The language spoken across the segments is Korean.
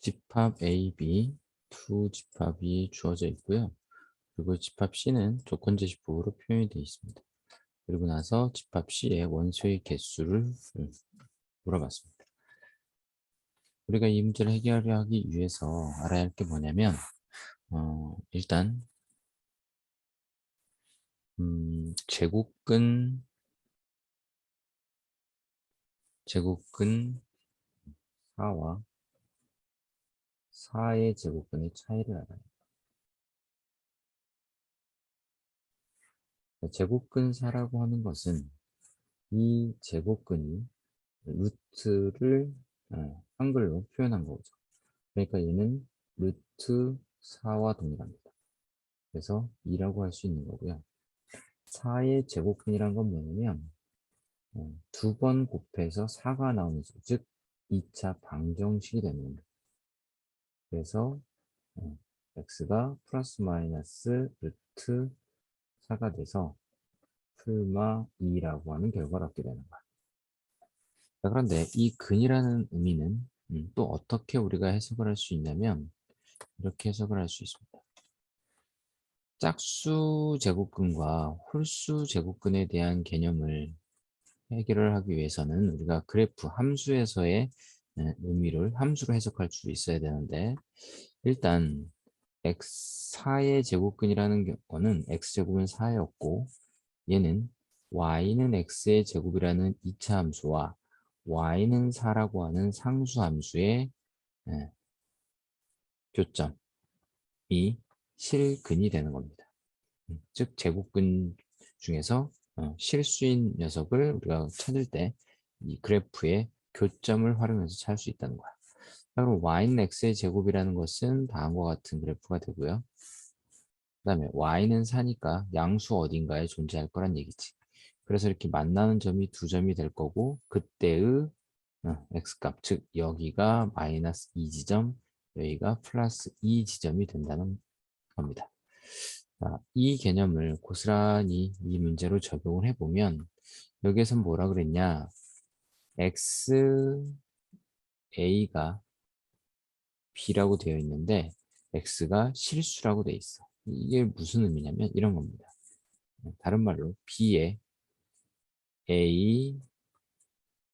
집합 A, B 두 집합이 주어져 있고요. 그리고 집합 C는 조건제시법으로 표현이 되어 있습니다. 그리고 나서 집합 C의 원소의 개수를 물어봤습니다. 우리가 이 문제를 해결하기 위해서 알아야 할 게 뭐냐면 일단 제곱근 4와 4의 제곱근의 차이를 알아요. 제곱근 4라고 하는 것은 이 제곱근이 루트를 한글로 표현한 거죠. 그러니까 얘는 루트 4와 동일합니다. 그래서 2라고 할 수 있는 거고요. 4의 제곱근이란 건 뭐냐면 두 번 곱해서 4가 나오는 수, 즉 2차 방정식이 되는 겁니다. 그래서 x가 플러스 마이너스 루트 4가 돼서 풀마 2라고 하는 결과를 얻게 되는 거야. 자, 그런데 이 근이라는 의미는 또 어떻게 우리가 해석을 할 수 있냐면 이렇게 해석을 할 수 있습니다. 짝수 제곱근과 홀수 제곱근에 대한 개념을 해결을 하기 위해서는 우리가 그래프 함수에서의 의미를 함수로 해석할 수 있어야 되는데 일단 x4의 제곱근이라는 거는 x제곱은 4였고 얘는 y는 x의 제곱이라는 2차 함수와 y는 4라고 하는 상수 함수의 교점이 실근이 되는 겁니다. 즉 제곱근 중에서 실수인 녀석을 우리가 찾을 때 이 그래프의 교점을 활용해서 찾을 수 있다는 거야. 그럼 y는 x의 제곱이라는 것은 다음과 같은 그래프가 되고요. 그 다음에 y는 4니까 양수 어딘가에 존재할 거란 얘기지. 그래서 이렇게 만나는 점이 두 점이 될 거고 그때의 x값, 즉 여기가 마이너스 2지점, 여기가 플러스 2지점이 된다는 겁니다. 자, 이 개념을 고스란히 이 문제로 적용을 해보면 여기에서 뭐라 그랬냐, xa가 b라고 되어 있는데 x가 실수라고 되어 있어. 이게 무슨 의미냐면 이런 겁니다. 다른 말로 b의 a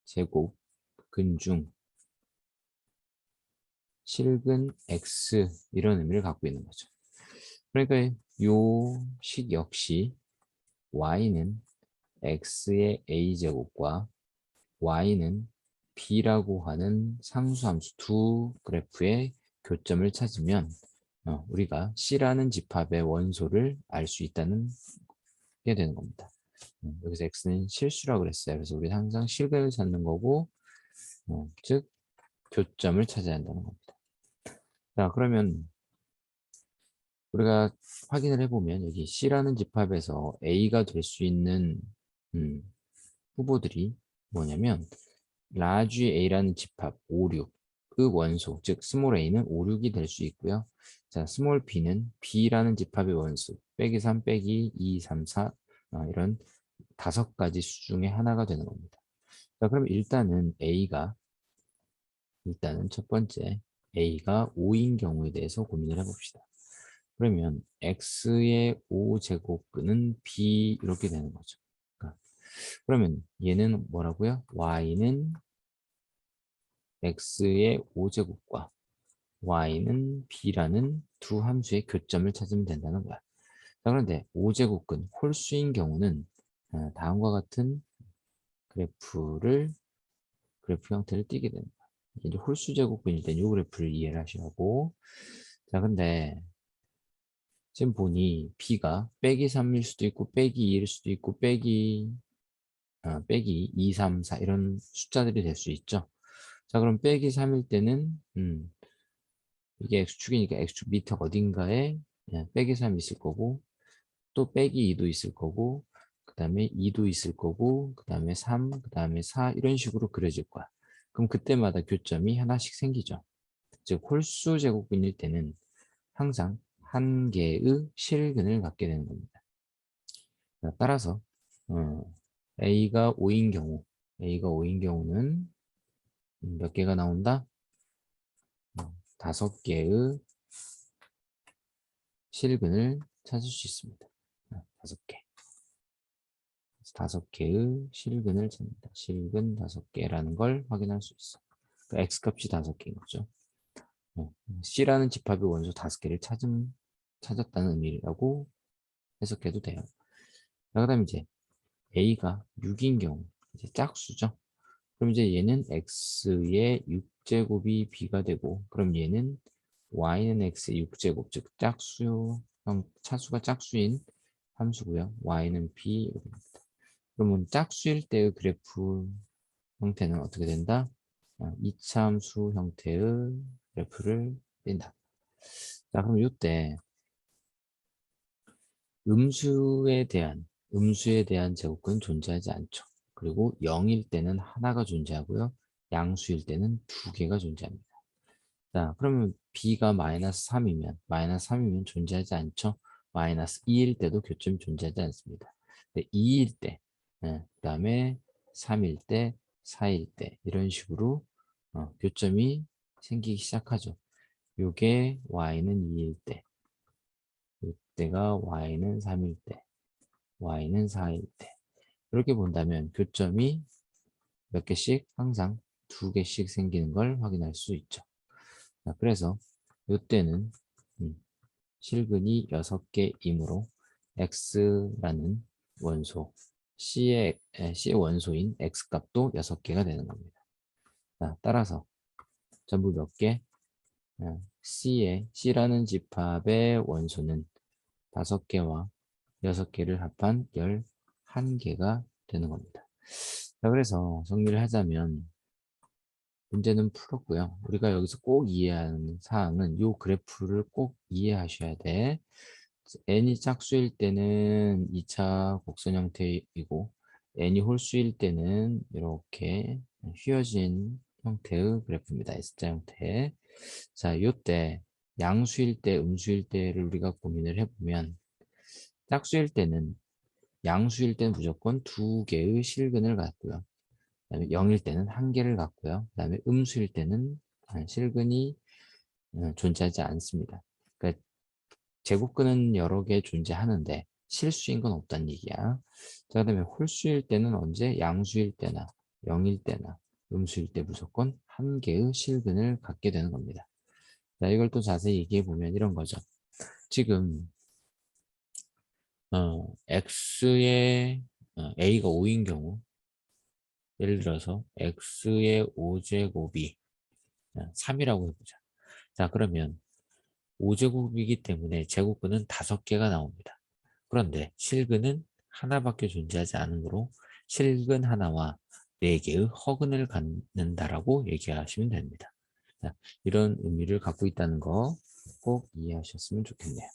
제곱 근중 실근 x 이런 의미를 갖고 있는 거죠. 그러니까 요 식 역시 y는 x의 a제곱과 y는 b라고 하는 상수함수 두 그래프의 교점을 찾으면 우리가 c라는 집합의 원소를 알 수 있다는 게 되는 겁니다. 여기서 x는 실수라고 그랬어요. 그래서 우리 항상 실근을 찾는 거고 즉 교점을 찾아야 한다는 겁니다. 자, 그러면 우리가 확인을 해보면 여기 C라는 집합에서 A가 될 수 있는 후보들이 뭐냐면 라지 A라는 집합 5, 6, 그 원소, 즉 스몰 a는 5, 6이 될 수 있고요. 자, 스몰 b는 B라는 집합의 원수, 빼기 3, 빼기 2, 3, 4 이런 5가지 수 중에 하나가 되는 겁니다. 자, 그럼 일단은 첫 번째 A가 5인 경우에 대해서 고민을 해봅시다. 그러면 x의 5제곱근은 b 이렇게 되는 거죠. 그러면 얘는 뭐라고요? y는 x의 5제곱과 y는 b라는 두 함수의 교점을 찾으면 된다는 거야. 자, 그런데 5제곱근 홀수인 경우는 다음과 같은 그래프 형태를 띠게 됩니다. 이제 홀수 제곱근일 땐 이 그래프를 이해를 하셔야 하고, 자, 근데 지금 보니 b가 빼기 3일 수도 있고 빼기 2일 수도 있고 빼기 2, 3, 4 이런 숫자들이 될 수 있죠. 자, 그럼 빼기 3일 때는 이게 x축이니까 x축 밑에 어딘가에 빼기 3 있을 거고 또 빼기 2도 있을 거고 그 다음에 2도 있을 거고 그 다음에 3, 그 다음에 4 이런 식으로 그려질 거야. 그럼 그때마다 교점이 하나씩 생기죠. 즉 홀수 제곱근일 때는 항상 한 개의 실근을 갖게 되는 겁니다. 따라서 A가 5인 경우는 몇 개가 나온다? 5개의 실근을 찾을 수 있습니다. 5개. 5개의 실근을 찾는다. 실근 5개라는 걸 확인할 수 있어. 그러니까 x값이 5개인 거죠. C라는 집합의 원소 5개를 찾았다는 의미라고 해석해도 돼요. 그 다음에 이제 A가 6인 경우, 이제 짝수죠. 그럼 이제 얘는 X의 6제곱이 B가 되고, 그럼 얘는 Y는 X의 6제곱, 즉 차수가 짝수인 함수고요. Y는 B. 그러면 짝수일 때의 그래프 형태는 어떻게 된다? 이차함수 형태의 그래프를 띈다. 자, 그럼 이때 음수에 대한 제곱근은 존재하지 않죠. 그리고 0일 때는 하나가 존재하고요. 양수일 때는 2개가 존재합니다. 자, 그러면 b가 마이너스 3이면 존재하지 않죠. 마이너스 2일 때도 교점이 존재하지 않습니다. 근데 2일 때, 그 다음에 3일 때, 4일 때 이런 식으로 교점이 생기기 시작하죠. 요게 y는 2일 때, 이때가 y는 3일 때, y는 4일 때. 이렇게 본다면 교점이 몇 개씩? 항상 2개씩 생기는 걸 확인할 수 있죠. 자, 그래서 이때는 실근이 6개이므로 x라는 원소, C의 원소인 x값도 6개가 되는 겁니다. 자, 따라서 전부 몇 개? C라는 집합의 원소는 5개와 6개를 합한 11개가 되는 겁니다. 자, 그래서 정리를 하자면 문제는 풀었고요. 우리가 여기서 꼭 이해하는 사항은 이 그래프를 꼭 이해하셔야 돼. n이 짝수일 때는 2차 곡선 형태이고 n이 홀수일 때는 이렇게 휘어진 형태의 그래프입니다. S자 형태. 자, 이때 양수일 때, 음수일 때를 우리가 고민을 해보면 짝수일 때는 양수일 때는 무조건 2개의 실근을 갖고요. 그다음에 0일 때는 1개를 갖고요. 그다음에 음수일 때는 실근이 존재하지 않습니다. 그러니까 제곱근은 여러 개 존재하는데 실수인 건 없다는 얘기야. 자, 그다음에 홀수일 때는 언제? 양수일 때나 0일 때나 음수일 때 무조건 1개의 실근을 갖게 되는 겁니다. 자, 이걸 또 자세히 얘기해 보면 이런 거죠. 지금 x의 a가 5인 경우 예를 들어서 x의 5제곱이 3이라고 해보자. 자, 그러면 5제곱이기 때문에 제곱근은 5개가 나옵니다. 그런데 실근은 하나밖에 존재하지 않으므로 실근 하나와 4개의 허근을 갖는다라고 얘기하시면 됩니다. 자, 이런 의미를 갖고 있다는 거 꼭 이해하셨으면 좋겠네요.